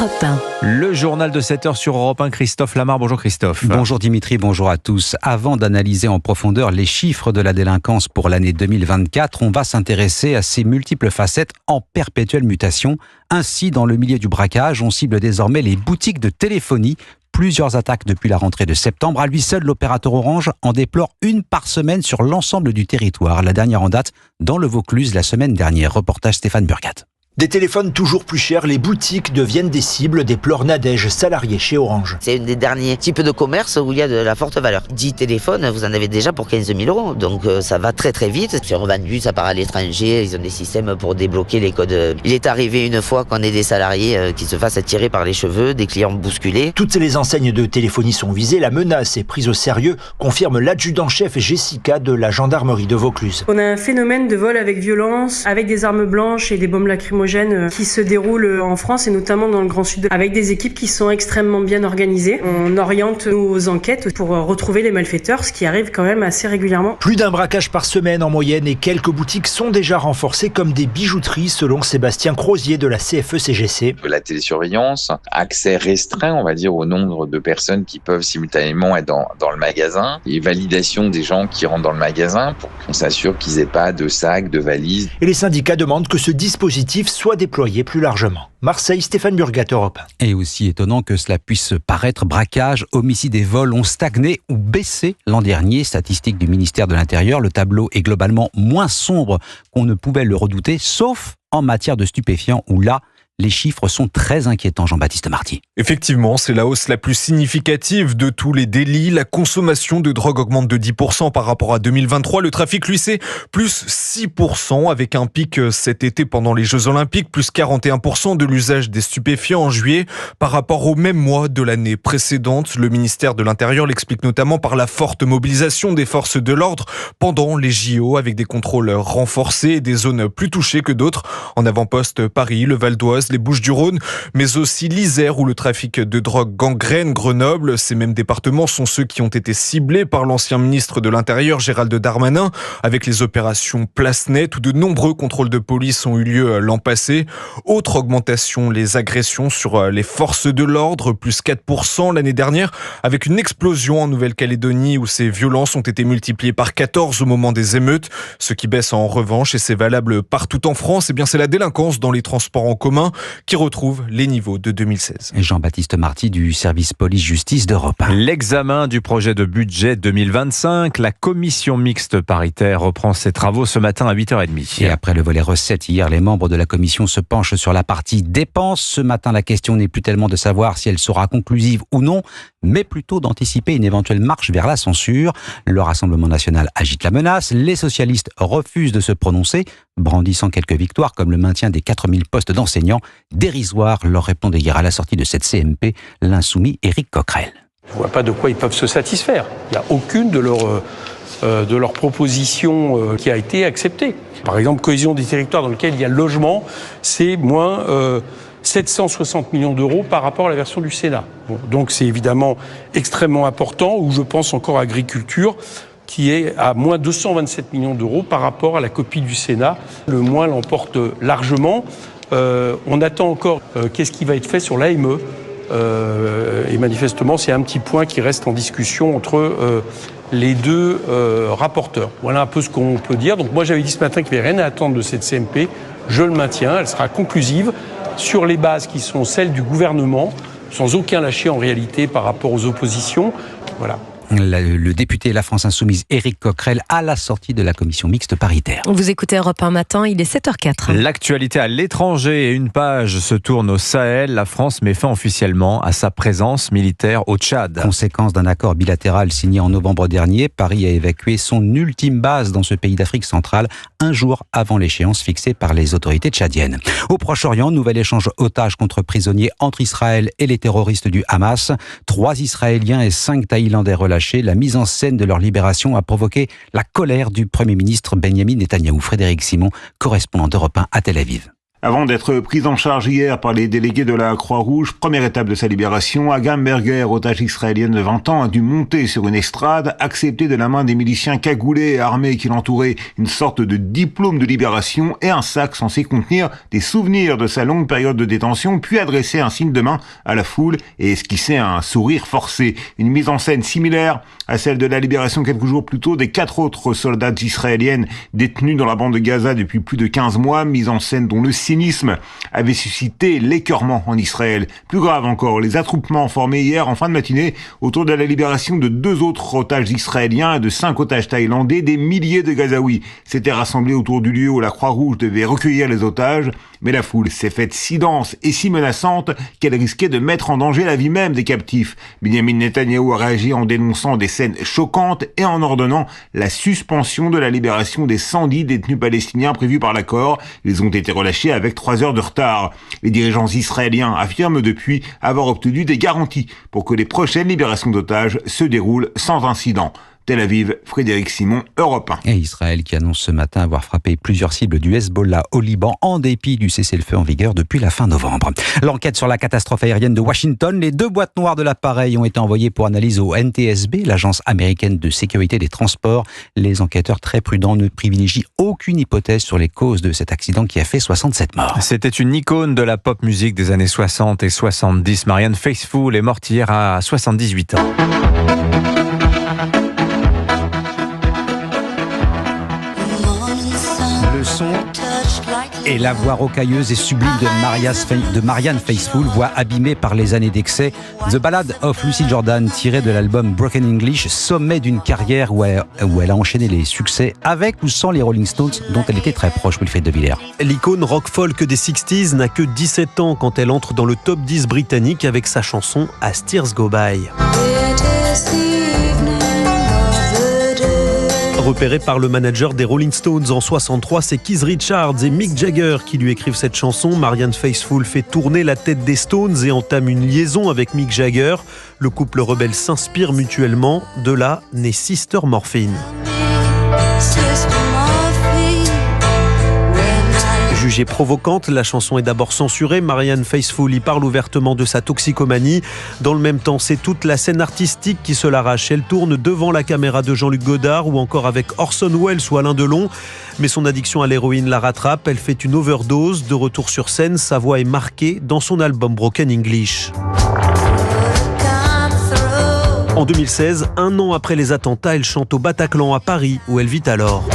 Europe 1. Le journal de 7h sur Europe 1, Christophe Lamar. Bonjour Christophe. Bonjour Dimitri, bonjour à tous. Avant d'analyser en profondeur les chiffres de la délinquance pour l'année 2024, on va s'intéresser à ces multiples facettes en perpétuelle mutation. Ainsi, dans le milieu du braquage, on cible désormais les boutiques de téléphonie. Plusieurs attaques depuis la rentrée de septembre. À lui seul, l'opérateur Orange en déplore une par semaine sur l'ensemble du territoire. La dernière en date dans le Vaucluse la semaine dernière. Reportage Stéphane Burgat. Des téléphones toujours plus chers, les boutiques deviennent des cibles, déplore Nadège, salarié chez Orange. C'est une des derniers types de commerce où il y a de la forte valeur. 10 téléphones, vous en avez déjà pour 15 000 euros. Donc ça va très très vite. C'est revendu, ça part à l'étranger. Ils ont des systèmes pour débloquer les codes. Il est arrivé une fois qu'on ait des salariés qui se fassent attirer par les cheveux, des clients bousculés. Toutes les enseignes de téléphonie sont visées. La menace est prise au sérieux, confirme l'adjudant-chef Jessica de la gendarmerie de Vaucluse. On a un phénomène de vol avec violence, avec des armes blanches et des bombes lacrymogènes qui se déroulent en France et notamment dans le Grand Sud, avec des équipes qui sont extrêmement bien organisées. On oriente nos enquêtes pour retrouver les malfaiteurs, ce qui arrive quand même assez régulièrement. Plus d'un braquage par semaine en moyenne et quelques boutiques sont déjà renforcées comme des bijouteries selon Sébastien Crozier de la CFE-CGC. La télésurveillance, accès restreint, on va dire, au nombre de personnes qui peuvent simultanément être dans le magasin et validation des gens qui rentrent dans le magasin pour qu'on s'assure qu'ils n'aient pas de sacs, de valises. Et les syndicats demandent que ce dispositif soit déployé plus largement. Marseille, Stéphane Burgat, Europe 1. Et aussi étonnant que cela puisse paraître, braquage, homicides et vols ont stagné ou baissé l'an dernier. Statistique du ministère de l'Intérieur, le tableau est globalement moins sombre qu'on ne pouvait le redouter, sauf en matière de stupéfiants où là, les chiffres sont très inquiétants, Jean-Baptiste Marty. Effectivement, c'est la hausse la plus significative de tous les délits. La consommation de drogue augmente de 10% par rapport à 2023. Le trafic, lui, c'est plus 6% avec un pic cet été pendant les Jeux Olympiques, plus 41% de l'usage des stupéfiants en juillet par rapport au même mois de l'année précédente. Le ministère de l'Intérieur l'explique notamment par la forte mobilisation des forces de l'ordre pendant les JO avec des contrôles renforcés et des zones plus touchées que d'autres. En avant-poste, Paris, le Val d'Oise, les Bouches-du-Rhône, mais aussi l'Isère où le trafic de drogue gangrène, Grenoble. Ces mêmes départements sont ceux qui ont été ciblés par l'ancien ministre de l'Intérieur, Gérald Darmanin, avec les opérations Place Nette où de nombreux contrôles de police ont eu lieu l'an passé. Autre augmentation, les agressions sur les forces de l'ordre, plus 4% l'année dernière, avec une explosion en Nouvelle-Calédonie où ces violences ont été multipliées par 14 au moment des émeutes. Ce qui baisse en revanche, et c'est valable partout en France, eh bien c'est la délinquance dans les transports en commun qui retrouve les niveaux de 2016. Jean-Baptiste Marty du service police-justice d'Europe 1. L'examen du projet de budget 2025, la commission mixte paritaire reprend ses travaux ce matin à 8h30. Et après le volet recettes hier, les membres de la commission se penchent sur la partie dépenses. Ce matin, la question n'est plus tellement de savoir si elle sera conclusive ou non, mais plutôt d'anticiper une éventuelle marche vers la censure. Le Rassemblement national agite la menace. Les socialistes refusent de se prononcer, brandissant quelques victoires comme le maintien des 4000 postes d'enseignants. Dérisoire, leur répondait hier à la sortie de cette CMP l'insoumis Éric Coquerel. Je ne vois pas de quoi ils peuvent se satisfaire. Il n'y a aucune de leurs propositions qui a été acceptée. Par exemple, cohésion des territoires dans lequel il y a le logement, c'est moins 760 millions d'euros par rapport à la version du Sénat. Bon, donc c'est évidemment extrêmement important, ou je pense encore à agriculture, qui est à moins 227 millions d'euros par rapport à la copie du Sénat. Le moins l'emporte largement. On attend encore qu'est-ce qui va être fait sur l'AME. Et manifestement, c'est un petit point qui reste en discussion entre les deux rapporteurs. Voilà un peu ce qu'on peut dire. Donc moi, j'avais dit ce matin qu'il n'y avait rien à attendre de cette CMP. Je le maintiens. Elle sera conclusive sur les bases qui sont celles du gouvernement, sans aucun lâcher en réalité par rapport aux oppositions. Voilà. Le député La France Insoumise Éric Coquerel à la sortie de la commission mixte paritaire. Vous écoutez Europe 1 matin, il est 7h04. L'actualité à l'étranger et une page se tourne au Sahel. La France met fin officiellement à sa présence militaire au Tchad. Conséquence d'un accord bilatéral signé en novembre dernier, Paris a évacué son ultime base dans ce pays d'Afrique centrale, un jour avant l'échéance fixée par les autorités tchadiennes. Au Proche-Orient, nouvel échange otages contre prisonniers entre Israël et les terroristes du Hamas. 3 Israéliens et 5 Thaïlandais relâchés. La mise en scène de leur libération a provoqué la colère du Premier ministre Benyamin Netanyahou. Frédéric Simon, correspondant d'Europe 1 à Tel Aviv. Avant d'être prise en charge hier par les délégués de la Croix-Rouge, première étape de sa libération, Agam Berger, otage israélienne de 20 ans, a dû monter sur une estrade, accepter de la main des miliciens cagoulés et armés qui l'entouraient une sorte de diplôme de libération et un sac censé contenir des souvenirs de sa longue période de détention, puis adresser un signe de main à la foule et esquisser un sourire forcé. Une mise en scène similaire à celle de la libération quelques jours plus tôt des 4 autres soldats israéliennes détenus dans la bande de Gaza depuis plus de 15 mois, mise en scène dont le cynisme avait suscité l'écœurement en Israël. Plus grave encore, les attroupements formés hier en fin de matinée autour de la libération de 2 autres otages israéliens et de 5 otages thaïlandais, des milliers de Gazaouis s'étaient rassemblés autour du lieu où la Croix-Rouge devait recueillir les otages, mais la foule s'est faite si dense et si menaçante qu'elle risquait de mettre en danger la vie même des captifs. Benjamin Netanyahou a réagi en dénonçant des scènes choquantes et en ordonnant la suspension de la libération des 110 détenus palestiniens prévus par l'accord. Ils ont été relâchés avec 3 heures de retard. Les dirigeants israéliens affirment depuis avoir obtenu des garanties pour que les prochaines libérations d'otages se déroulent sans incident. Tel Aviv, Frédéric Simon, Europe 1. Et Israël qui annonce ce matin avoir frappé plusieurs cibles du Hezbollah au Liban en dépit du cessez-le-feu en vigueur depuis la fin novembre. L'enquête sur la catastrophe aérienne de Washington, les 2 boîtes noires de l'appareil ont été envoyées pour analyse au NTSB, l'agence américaine de sécurité des transports. Les enquêteurs très prudents ne privilégient aucune hypothèse sur les causes de cet accident qui a fait 67 morts. C'était une icône de la pop musique des années 60 et 70. Marianne Faithfull est morte hier à 78 ans. Le son et la voix rocailleuse et sublime de Marianne Faithfull, voix abîmée par les années d'excès. The Ballad of Lucy Jordan, tiré de l'album Broken English, sommet d'une carrière où elle a enchaîné les succès avec ou sans les Rolling Stones, dont elle était très proche, Wilfried de Villers. L'icône rock-folk des 60s n'a que 17 ans quand elle entre dans le top 10 britannique avec sa chanson As Tears Go By. Repéré par le manager des Rolling Stones en 63, c'est Keith Richards et Mick Jagger qui lui écrivent cette chanson. Marianne Faithfull fait tourner la tête des Stones et entame une liaison avec Mick Jagger. Le couple rebelle s'inspire mutuellement. De là naît Sister Morphine. Jugée provocante, la chanson est d'abord censurée. Marianne Faithfull y parle ouvertement de sa toxicomanie. Dans le même temps, c'est toute la scène artistique qui se l'arrache. Elle tourne devant la caméra de Jean-Luc Godard ou encore avec Orson Welles ou Alain Delon. Mais son addiction à l'héroïne la rattrape. Elle fait une overdose. De retour sur scène, sa voix est marquée dans son album Broken English. En 2016, 1 an après les attentats, elle chante au Bataclan à Paris où elle vit alors.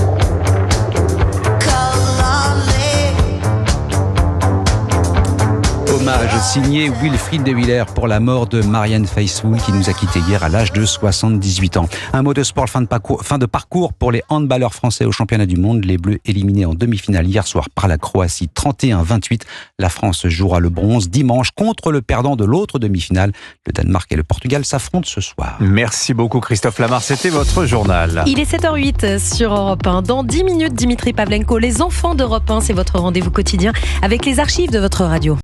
Hommage signé Wilfried de Villers pour la mort de Marianne Faithfull qui nous a quittés hier à l'âge de 78 ans. Un mot de sport, fin de parcours pour les handballeurs français au championnat du monde. Les Bleus éliminés en demi-finale hier soir par la Croatie 31-28. La France jouera le bronze dimanche contre le perdant de l'autre demi-finale. Le Danemark et le Portugal s'affrontent ce soir. Merci beaucoup Christophe Lamar, c'était votre journal. Il est 7h08 sur Europe 1. Dans 10 minutes, Dimitri Pavlenko, les enfants d'Europe 1, c'est votre rendez-vous quotidien avec les archives de votre radio.